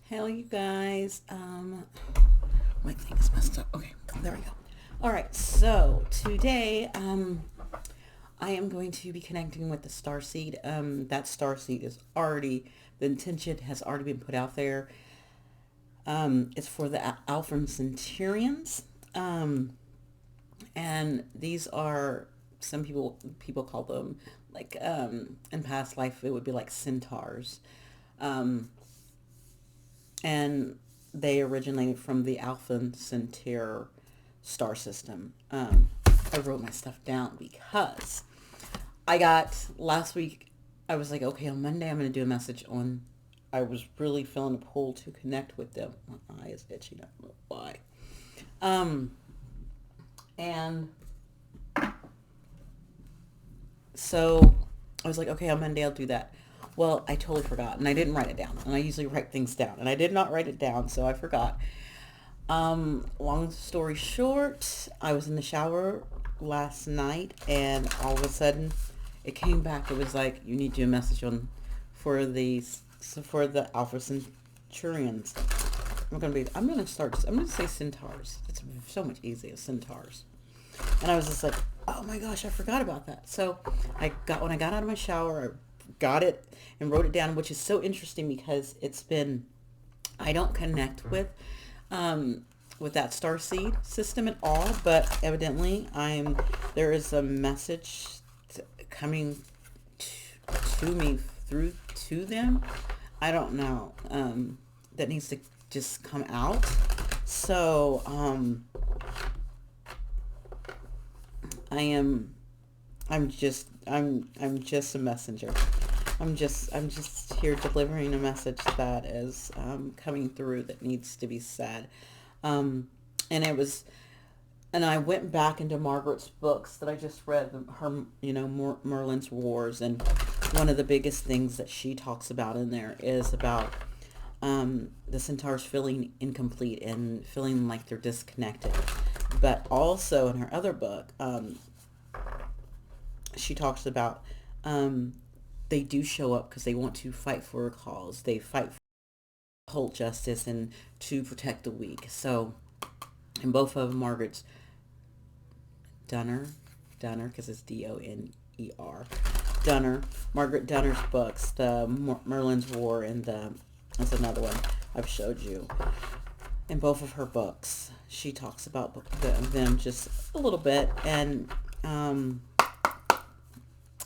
Hell, you guys. My thing is messed up. Okay, there we go. All right, so today, I am going to be connecting with the Starseed. That Starseed is already, the intention has already been put out there. It's for the Alpha Centaurians. And these are, some people call them, like, in past life, it would be like centaurs. Um, and they originated from the Alpha Centaur star system. I wrote my stuff down because I got last week. I was like, okay, on Monday I'm going to do a message on. I was really feeling a pull to connect with them. My eye is itching. I don't know why. Um, and so I was like, okay, on Monday I'll do that. Well, I totally forgot, and I didn't write it down. And I usually write things down, and I did not write it down, so I forgot. Long story short, I was in the shower last night, and all of a sudden, it came back. It was like, you need to do a message on for the for the Alpha Centaurians. I'm gonna start. I'm gonna say centaurs. It's so much easier, centaurs. And I was just like, oh my gosh, I forgot about that. So when I got out of my shower, I got it and wrote it down, which is so interesting because it's been, I don't connect with that starseed system at all, but evidently there is a message coming to me through to them. I don't know, that needs to just come out. So, I am, I'm just a messenger. I'm just here delivering a message that is, coming through that needs to be said. Um, and it was, and I went back into Margaret's books that I just read, her, Merlin's Wars, and one of the biggest things that she talks about in there is about, the centaurs feeling incomplete and feeling like they're disconnected. But also in her other book, she talks about, they do show up because they want to fight for a cause. They fight for whole justice and to protect the weak. So, in both of Margaret's Dunner, because it's Donner, Margaret Dunner's books, the Merlin's War, and that's another one I've showed you. In both of her books, she talks about them just a little bit, and,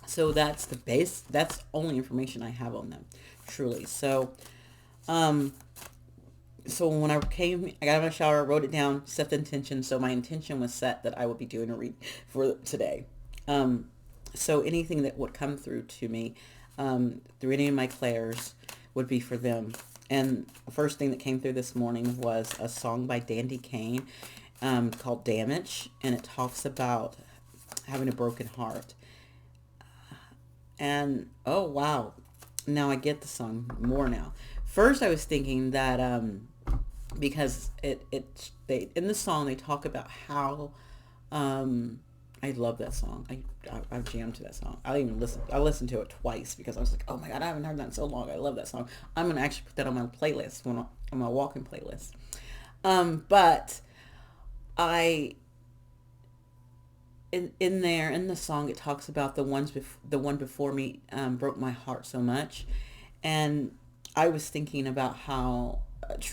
so that's the base. That's only information I have on them, truly. Um, so when I got out of my shower, wrote it down, set the intention. So my intention was set that I would be doing a read for today. Um, so anything that would come through to me, through any of my clairs, would be for them. And the first thing that came through this morning was a song by Dandy Kane, called Damage, and it talks about having a broken heart. And oh wow, now I get the song more now. First, I was thinking that, because they in the song they talk about how, I love that song. I've jammed to that song. I listened to it twice because I was like, oh my god, I haven't heard that in so long. I love that song. I'm gonna actually put that on my playlist, on my walking playlist. But I in there in the song it talks about the one before me, broke my heart so much, and I was thinking about how,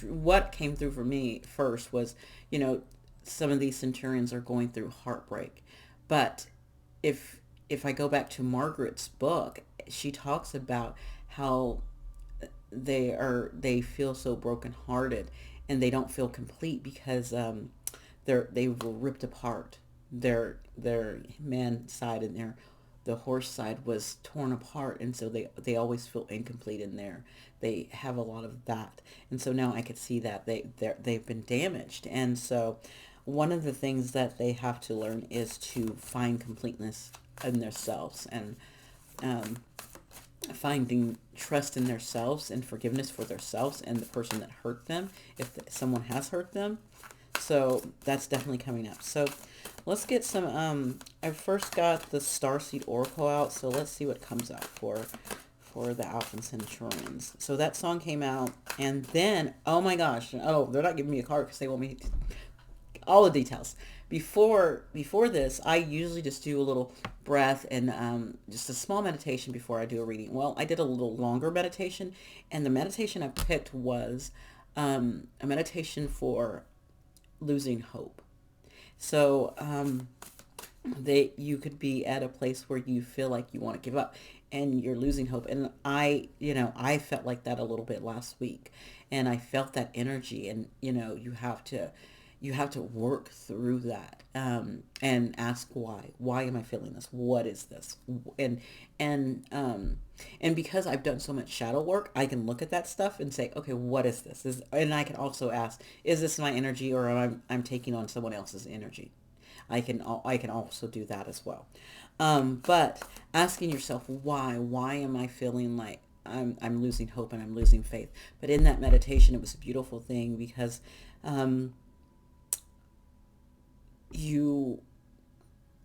what came through for me first was, you know some of these centurions are going through heartbreak, but if I go back to Margaret's book, she talks about how they feel so brokenhearted and they don't feel complete because, they were ripped apart. Their man side and the horse side was torn apart, and so they always feel incomplete in there. They have a lot of that, and so now I could see that they've been damaged, and so one of the things that they have to learn is to find completeness in themselves, and, um, finding trust in themselves and forgiveness for themselves and the person that hurt them, if someone has hurt them. So that's definitely coming up. So let's get some, I first got the Starseed Oracle out, so let's see what comes out for the Alpha Centaurians. So that song came out, and then, oh my gosh, oh, they're not giving me a card because they want me to, all the details. Before this, I usually just do a little breath and just a small meditation before I do a reading. Well, I did a little longer meditation, and the meditation I picked was a meditation for losing hope. So you could be at a place where you feel like you want to give up and you're losing hope. And I felt like that a little bit last week, and I felt that energy. And you have to work through that, and ask why am I feeling this? What is this? And and um, and because I've done so much shadow work, I can look at that stuff and say, okay, what is this? And I can also ask, is this my energy, or I'm taking on someone else's energy? I can also do that as well. But asking yourself why am I feeling like I'm losing hope and I'm losing faith? But in that meditation, it was a beautiful thing because um, you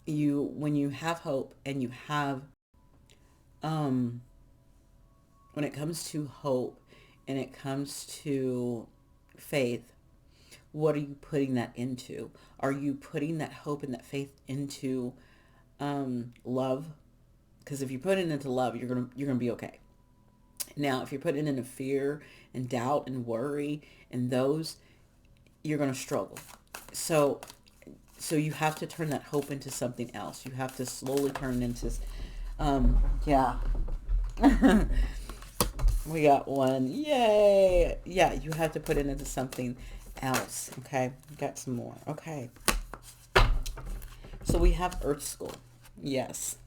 when you have hope and you have um, when it comes to hope and it comes to faith, what are you putting that into? Are you putting that hope and that faith into love? Because if you put it into love, you're gonna be okay. Now, if you're putting it into fear and doubt and worry and those, you're gonna struggle. So you have to turn that hope into something else. You have to slowly turn it into yeah. We got one. Yay. Yeah, you have to put it into something else. Okay. Got some more. Okay. So we have Earth School. Yes.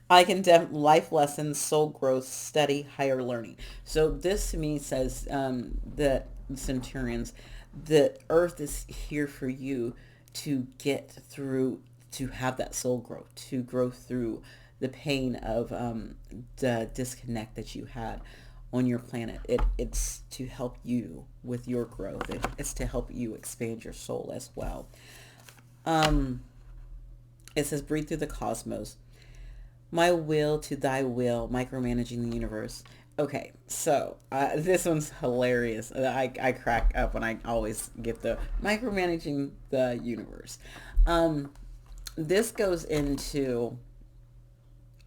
I can life lessons, soul growth, study, higher learning. So this to me says that Centurions, the Earth is here for you to get through, to have that soul growth, to grow through the pain of the disconnect that you had on your planet. It's to help you with your growth. It's to help you expand your soul as well. Um, it says, breathe through the cosmos. My will to thy will, micromanaging the universe. Okay, so this one's hilarious. I crack up when I always get the micromanaging the universe. This goes into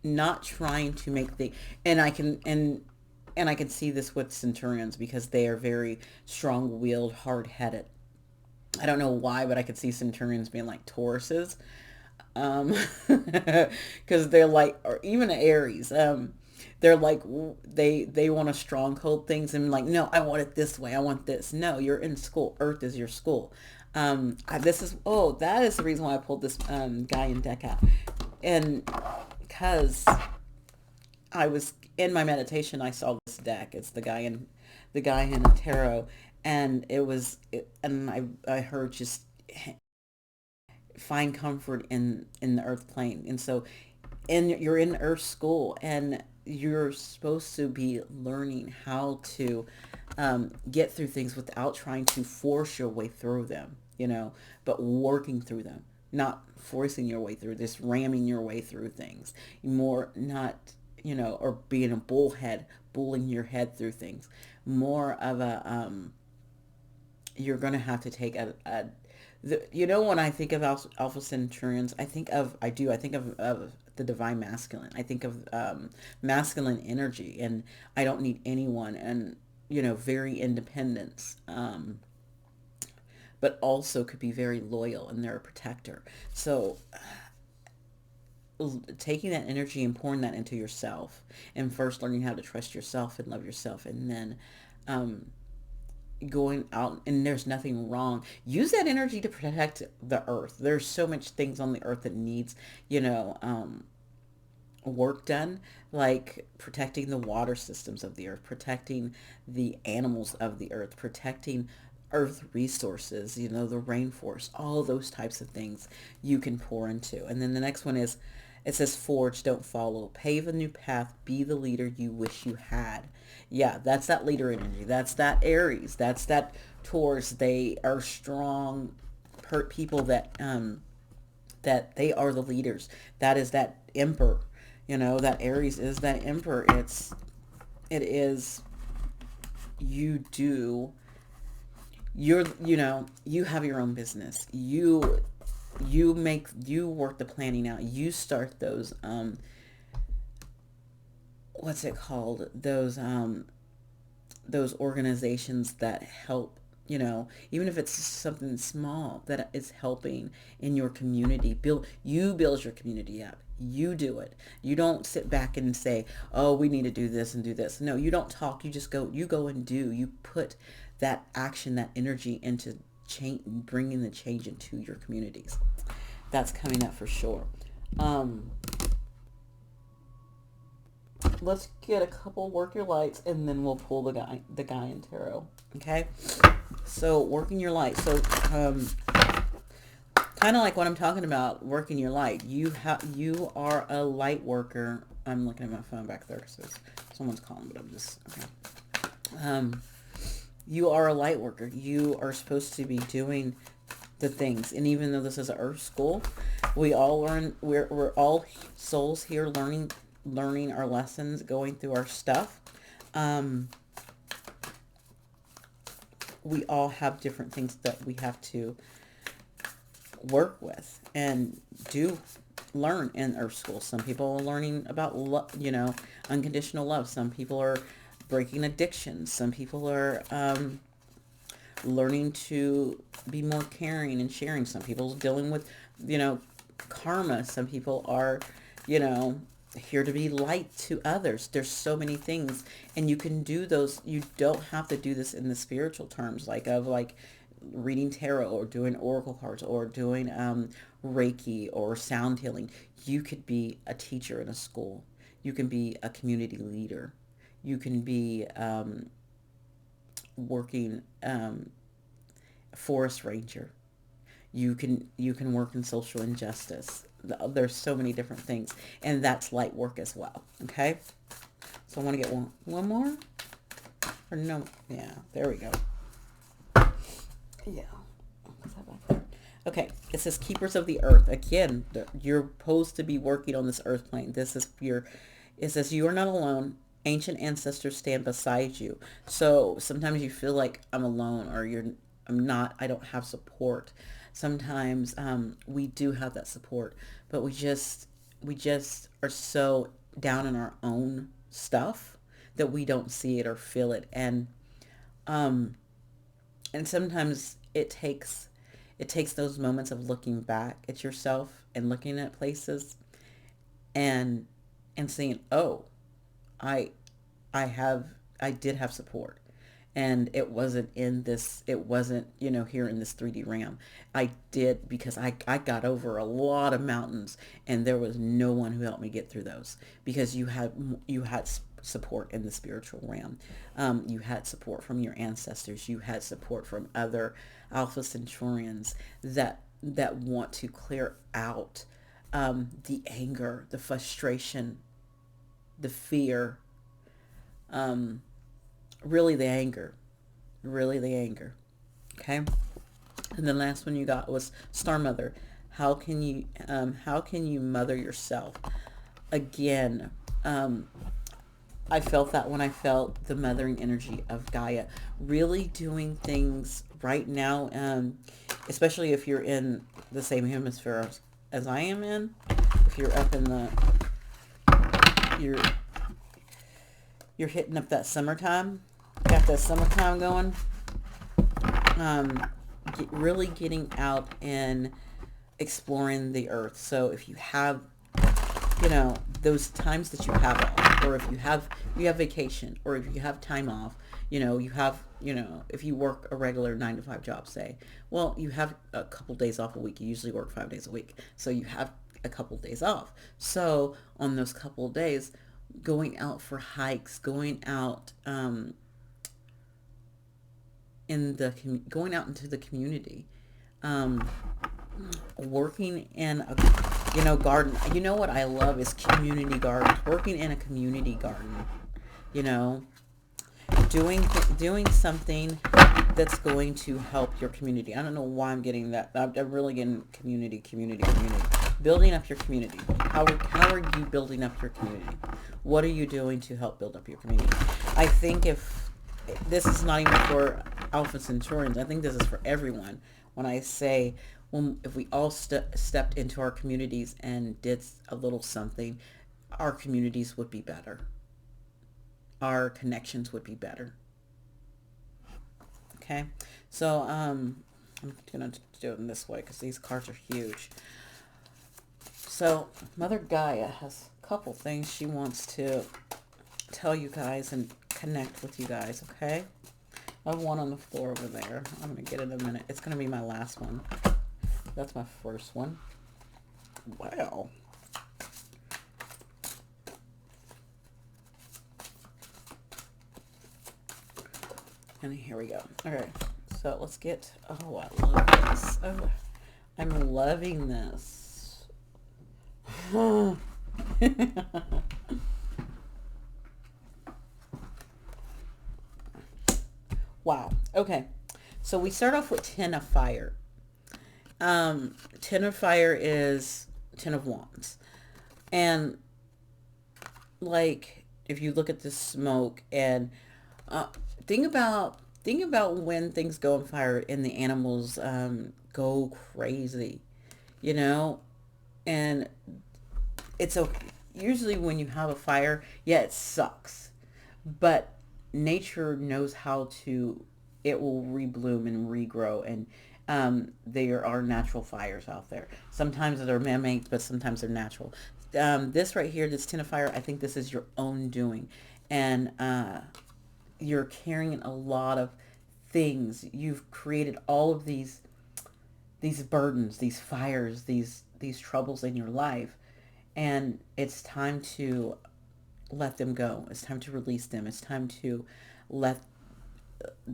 not trying to make the, and I can see this with Centaurians because they are very strong-willed, hard-headed. I don't know why, but I could see Centaurians being like Tauruses, um, because they're like, or even Aries. They're like they want to stronghold things and like, no, I want it this way. I want this. No, you're in school. Earth is your school. This is, oh, that is the reason why I pulled this guy in deck out, and because I was in my meditation, I saw this deck. It's the guy in the tarot, and and I heard just find comfort in the earth plane. And so you're in earth school, and you're supposed to be learning how to get through things without trying to force your way through them, but working through them, not forcing your way through this, ramming your way through things, more not, or being a bullhead, bullying your head through things, more of a, you're going to have to take when I think of Alpha Centaurians, I think of the divine masculine. I think of masculine energy, and I don't need anyone, and, very independent, but also could be very loyal, and they're a protector. So taking that energy and pouring that into yourself, and first learning how to trust yourself and love yourself, and then um, going out, and there's nothing wrong. Use that energy to protect the earth. There's so much things on the earth that needs, work done, like protecting the water systems of the earth, protecting the animals of the earth, protecting earth resources, the rainforest, all those types of things you can pour into. And then the next one is, it says, forge, don't follow. Pave a new path. Be the leader you wish you had. Yeah, that's that leader energy. That's that Aries. That's that Taurus. They are strong people that they are the leaders. That is that emperor. That Aries is that emperor. It is, you do, you have your own business. You work the planning out. You start those, what's it called? Those organizations that help, even if it's something small that is helping in your community. You build your community up. You do it. You don't sit back and say, oh, we need to do this and do this. No, you don't talk. You go and do. You put that action, that energy into change, bringing the change into your communities. That's coming up for sure. Let's get a couple work your lights, and then we'll pull the guy in tarot. Okay, so working your light. So kind of like what I'm talking about, working your light. You are a light worker. I'm looking at my phone back there because someone's calling, but I'm just okay. You are a light worker. You are supposed to be doing the things, and even though this is an Earth school, we all learn. We're all souls here learning our lessons, going through our stuff. We all have different things that we have to work with and learn in Earth school. Some people are learning about unconditional love. Some people are breaking addictions. Some people are learning to be more caring and sharing. Some people are dealing with karma. Some people are here to be light to others. There's so many things, and you can do those. You don't have to do this in the spiritual terms, like reading tarot or doing oracle cards or doing Reiki or sound healing. You could be a teacher in a school. You can be a community leader. You can be working forest ranger. You can work in social injustice. There's so many different things, and that's light work as well. Okay, so I want to get one more, or no? Yeah, there we go. Yeah, what's that back there? Okay, it says keepers of the earth. Again, you're supposed to be working on this earth plane. It says you are not alone. Ancient ancestors stand beside you. So sometimes you feel like I'm alone, or I don't have support. Sometimes we do have that support, but we just are so down in our own stuff that we don't see it or feel it, and sometimes it takes those moments of looking back at yourself and looking at places and saying, oh, I did have support. And it wasn't here in this 3D realm. I did, because I got over a lot of mountains, and there was no one who helped me get through those, because you had support in the spiritual realm. You had support from your ancestors. You had support from other Alpha Centaurians that want to clear out the anger, the frustration, the fear, really the anger. Okay. And the last one you got was Star Mother. How can you mother yourself? Again, I felt that when I felt the mothering energy of Gaia, really doing things right now, especially if you're in the same hemisphere as I am in. If you're up in you're hitting up that summertime, got that summertime going, really getting out and exploring the earth. So if you have, those times that you have off, or if you have vacation, or if you have time off, if you work a regular 9-to-5 job, say, well, you have a couple days off a week. You usually work 5 days a week. So you have a couple days off. So on those couple of days, going out for hikes, going out going out into the community, working in a garden. You know what I love is community gardens. Working in a community garden, doing something that's going to help your community. I don't know why I'm getting that. I'm really getting community. building up your community. How are you building up your community? What are you doing to help build up your community? I think if this is not even for Alpha Centaurians, I think this is for everyone. When I say, if we all stepped into our communities and did a little something, our communities would be better. Our connections would be better. Okay, so I'm gonna do it in this way because these cards are huge. So Mother Gaia has a couple things she wants to tell you guys and connect with you guys. Okay, I have one on the floor over there. I'm gonna get it in a minute. It's gonna be my last one. That's my first one. Wow. And here we go. All right. So let's get, oh, I love this. Oh, I'm loving this. Wow. Okay. So we start off with 10 of fire. 10 of fire is 10 of wands. And like, if you look at the smoke and uh, think about when things go on fire and the animals go crazy, you know, and it's okay. Usually when you have a fire, yeah, it sucks, but nature knows how to, it will rebloom and regrow, and there are natural fires out there. Sometimes they're man-made, but sometimes they're natural. This right here, this tin of fire, I think this is your own doing, and you're carrying a lot of things. You've created all of these burdens, these fires, these troubles in your life, and it's time to let them go. It's time to release them. It's time to let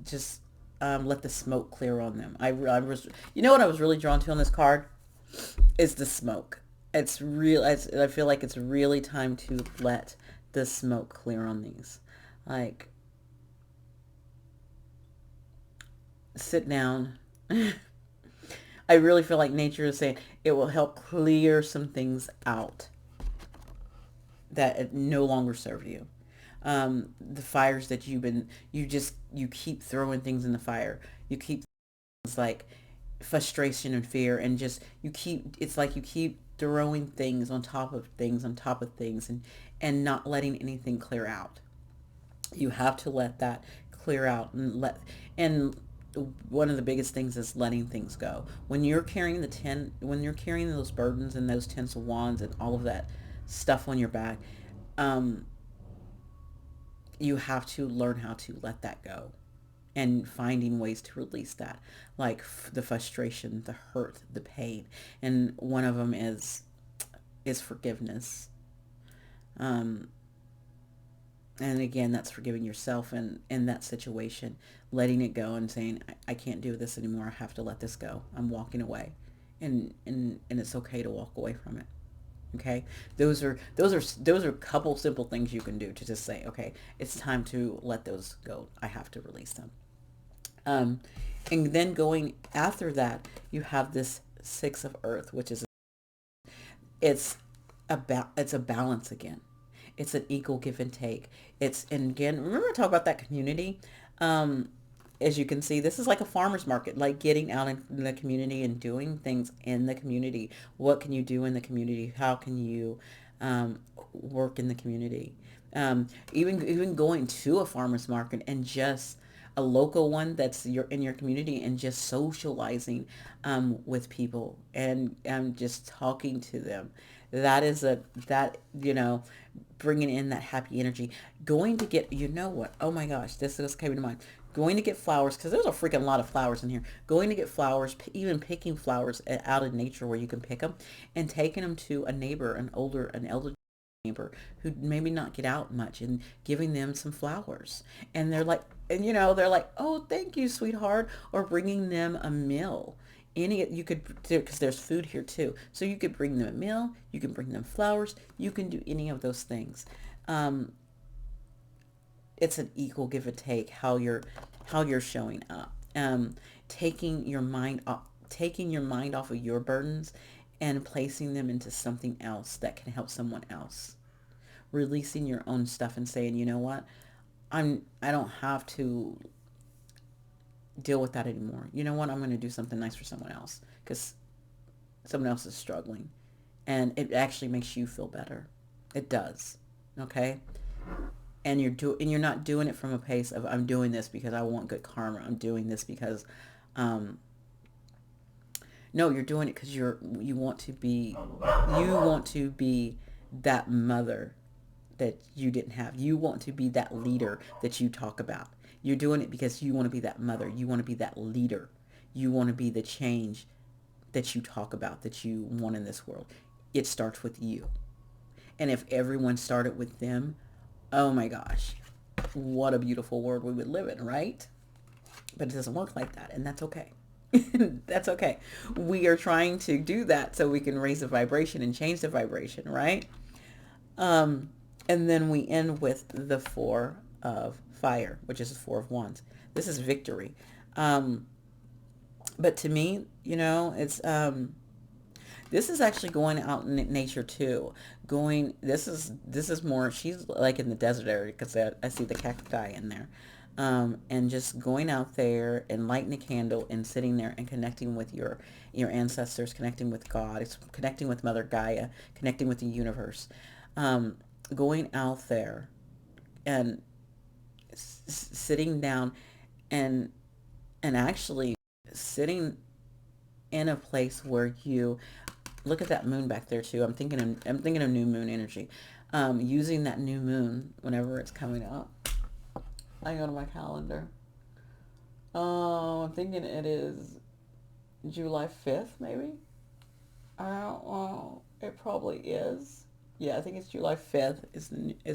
just let the smoke clear on them. I was, you know what I was really drawn to on this card is the smoke. It's real. I feel like it's really time to let the smoke clear on these. Like, sit down. I really feel like nature is saying it will help clear some things out that no longer serve you. The fires that you keep throwing things in the fire. You keep things like frustration and fear, and just it's like you keep throwing things on top of things on top of things, and not letting anything clear out. You have to let that clear out, and one of the biggest things is letting things go. When you're carrying those burdens and those tens of wands and all of that stuff on your back, um, you have to learn how to let that go and finding ways to release that, like the frustration, the hurt, the pain. And one of them is forgiveness. Um, and again, that's forgiving yourself and in that situation, letting it go and saying, I can't do this anymore. I have to let this go. I'm walking away. And it's okay to walk away from it. Okay, those are a couple simple things you can do to just say, okay, it's time to let those go. I have to release them. Um, and then going after that, you have this six of earth, which is it's it's a balance again. It's an equal give and take. And again, remember to talk about that community. Um, as you can see, this is like a farmer's market, like getting out in the community and doing things in the community. What can you do in the community? How can you work in the community? Even going to a farmer's market and just a local one that's in your community, and just socializing with people, and just talking to them. That is that, bringing in that happy energy. Going to get, you know what? Oh my gosh, this just came to mind. Going to get flowers, because there's a freaking lot of flowers in here. Going to get flowers, even picking flowers out in nature where you can pick them, and taking them to a neighbor, an elder neighbor who maybe not get out much, and giving them some flowers. And they're like, oh, thank you, sweetheart. Or bringing them a meal. You could do, because there's food here too. So you could bring them a meal. You can bring them flowers. You can do any of those things. Um, it's an equal give and take, how you're showing up. Taking your mind off of your burdens, and placing them into something else that can help someone else. Releasing your own stuff and saying, you know what, I don't have to deal with that anymore. You know what, I'm going to do something nice for someone else because someone else is struggling, and it actually makes you feel better. It does. Okay? And you're not doing it from a place of I'm doing this because I want good karma. I'm doing this because um no, you're doing it because you want to be that mother that you didn't have. You want to be that leader that you talk about. You're doing it because you want to be that mother. You want to be that leader. You want to be the change that you talk about, that you want in this world. It starts with you. And if everyone started with them, oh my gosh, what a beautiful world we would live in, right? But it doesn't work like that, and that's okay. That's okay. We are trying to do that so we can raise the vibration and change the vibration, right? Um, and then we end with the Four of Fire, which is the Four of Wands. This is victory. Um, but to me, it's this is actually going out in nature too. This is more. She's like in the desert area because I see the cacti in there, and just going out there and lighting a candle and sitting there and connecting with your ancestors, connecting with God, it's connecting with Mother Gaia, connecting with the universe, um, going out there and sitting down and actually sitting in a place where you look at that moon back there too. I'm thinking of new moon energy. Using that new moon whenever it's coming up. I go to my calendar. I'm thinking it is July 5th, maybe. I don't know. It probably is. Yeah, I think it's July 5th is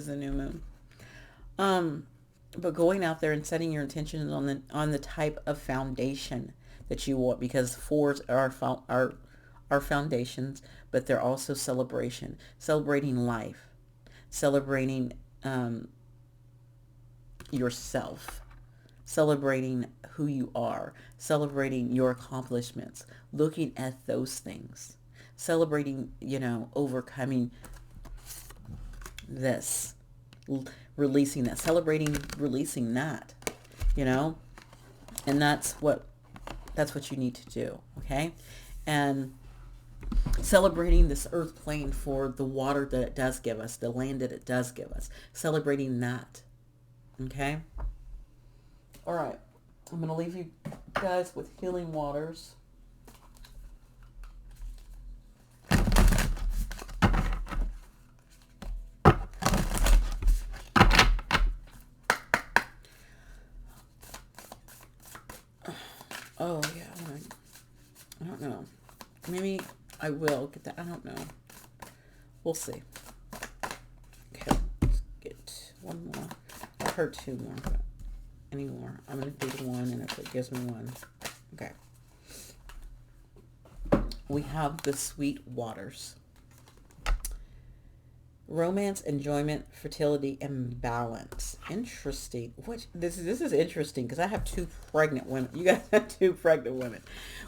the new moon. Um, but going out there and setting your intentions on the type of foundation that you want, because fours are foundations, but they're also celebrating life, celebrating yourself, celebrating who you are, celebrating your accomplishments, looking at those things, celebrating, overcoming this, releasing that, celebrating releasing that, you know, and that's what you need to do, okay? And celebrating this earth plane for the water that it does give us, the land that it does give us, celebrating that, okay? All right, I'm going to leave you guys with healing waters. Oh, yeah, I don't know. Maybe I will get that. I don't know. We'll see. Okay, let's get one more. I've heard two more, but any more. I'm going to do one, and if it gives me one. Okay. We have the sweet waters. Romance, enjoyment, fertility, and balance. Interesting. This is interesting because I have two pregnant women. You guys have two pregnant women.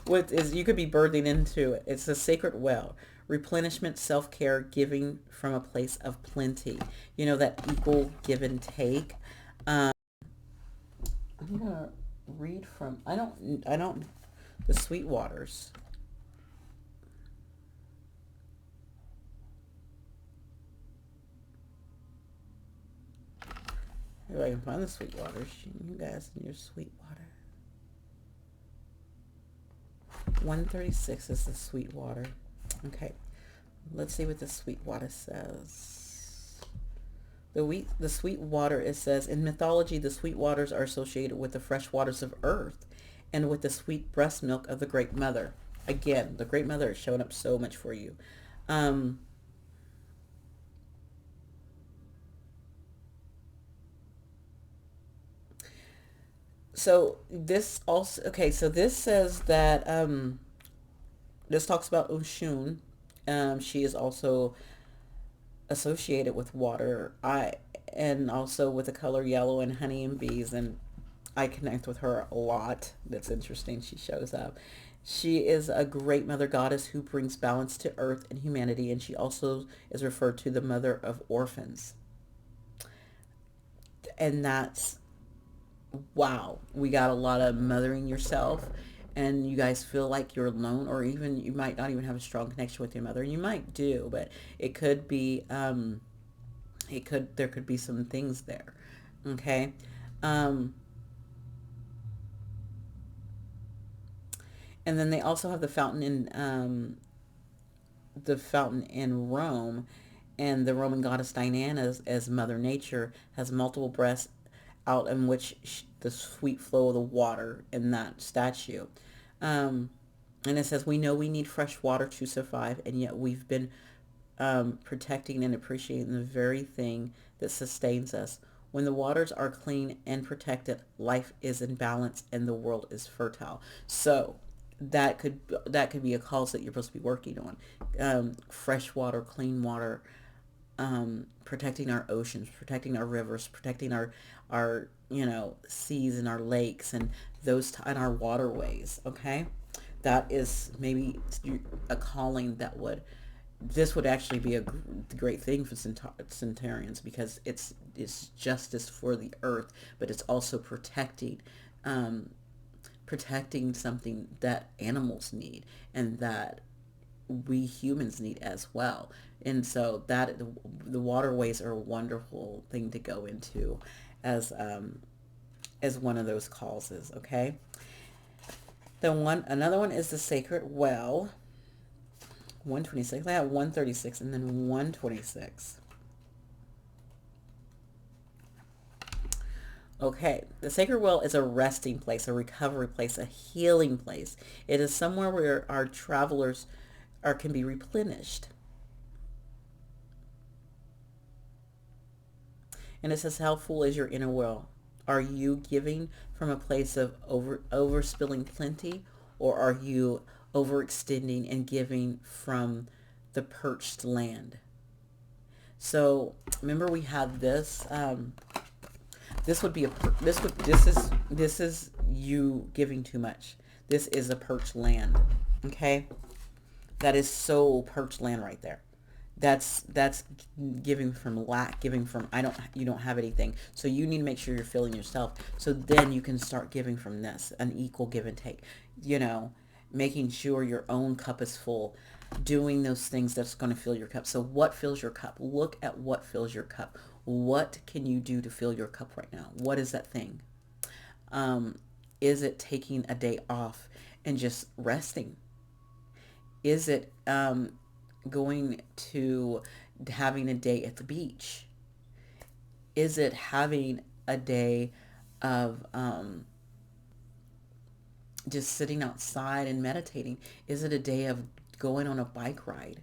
What is you could be birthing into it. It's a sacred well. Replenishment, self-care, giving from a place of plenty. You know, that equal give and take. I'm gonna read from I don't the sweet waters. If I can find the sweet waters, you guys and your sweet water. 136 is the sweet water. Okay, let's see what the sweet water says. The sweet water, it says, in mythology, the sweet waters are associated with the fresh waters of earth and with the sweet breast milk of the Great Mother. Again, the Great Mother is showing up so much for you. Um, so this also, okay, so this says that, this talks about Oshun. She is also associated with water. And also with the color yellow and honey and bees. And I connect with her a lot. That's interesting. She shows up. She is a great mother goddess who brings balance to earth and humanity, and she also is referred to the mother of orphans. And that's, wow, we got a lot of mothering yourself, and you guys feel like you're alone, or even you might not even have a strong connection with your mother, and you might do, but it could be, there could be some things there. Okay. Um, and then they also have the fountain in Rome, and the Roman goddess Diana as Mother Nature has multiple breasts out in which the sweet flow of the water in that statue. Um, and it says, we know we need fresh water to survive, and yet we've been protecting and appreciating the very thing that sustains us. When the waters are clean and protected, life is in balance and the world is fertile. So that could be a cause that you're supposed to be working on. Fresh water, clean water, protecting our oceans, protecting our rivers, protecting our seas and our lakes and and our waterways. Okay, that is maybe a calling that would this would actually be a great thing for Centaurians, because it's justice for the earth, but it's also um, protecting something that animals need and that we humans need as well. And so that the waterways are a wonderful thing to go into as as one of those causes. Okay. Another one is the sacred well. 126. I have 136 and then 126. Okay, the sacred well is a resting place, a recovery place, a healing place. It is somewhere where our travelers can be replenished. And it says, how full is your inner well? Are you giving from a place of overspilling plenty, or are you overextending and giving from the perched land? So remember, we have this. This would be a this is you giving too much. This is a perched land. Okay, that is so perched land right there. That's giving from lack, giving from you don't have anything. So you need to make sure you're filling yourself. So then you can start giving from this, an equal give and take. You know, making sure your own cup is full, doing those things that's going to fill your cup. So what fills your cup? Look at what fills your cup. What can you do to fill your cup right now? What is that thing? Is it taking a day off and just resting? Is it going to having a day at the beach? Is it having a day of just sitting outside and meditating? Is it a day of going on a bike ride?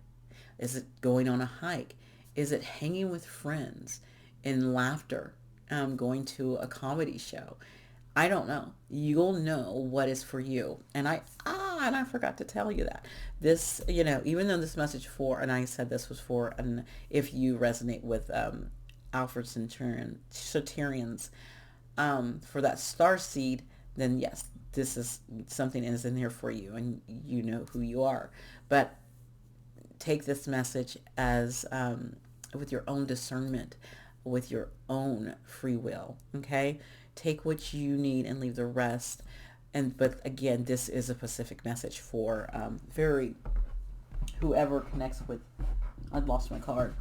Is it going on a hike? Is it hanging with friends in laughter? Going to a comedy show? I don't know. You'll know what is for you. And I forgot to tell you that this, even though this message for, and I said this was for, and if you resonate with Alfred Centaurians, for that star seed, then yes, this is something is in here for you, and you know who you are. But take this message as with your own discernment, with your own free will. Okay, take what you need and leave the rest. But again, this is a specific message for very whoever connects with. I lost my card.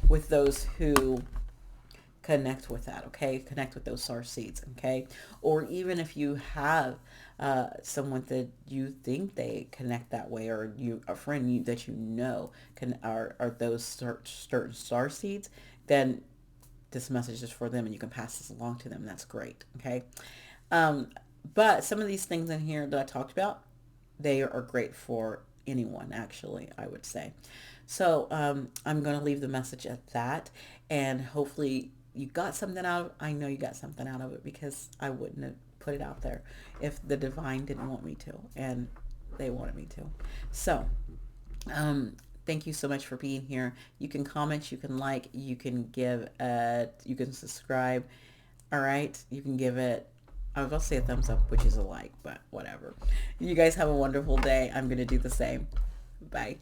With those who connect with that, okay? Connect with those star seeds, okay? Or even if you have someone that you think they connect that way, or a friend that you know are those star seeds, then this message is for them, and you can pass this along to them. That's great, okay? Um, but some of these things in here that I talked about, they are great for anyone, actually, I would say. So I'm going to leave the message at that, and hopefully you got something out of it. I know you got something out of it, because I wouldn't have put it out there if the divine didn't want me to, and they wanted me to. So thank you so much for being here. You can comment, you can like, you can you can subscribe. All right. You can give it, I will say a thumbs up, which is a like, but whatever. You guys have a wonderful day. I'm going to do the same. Bye.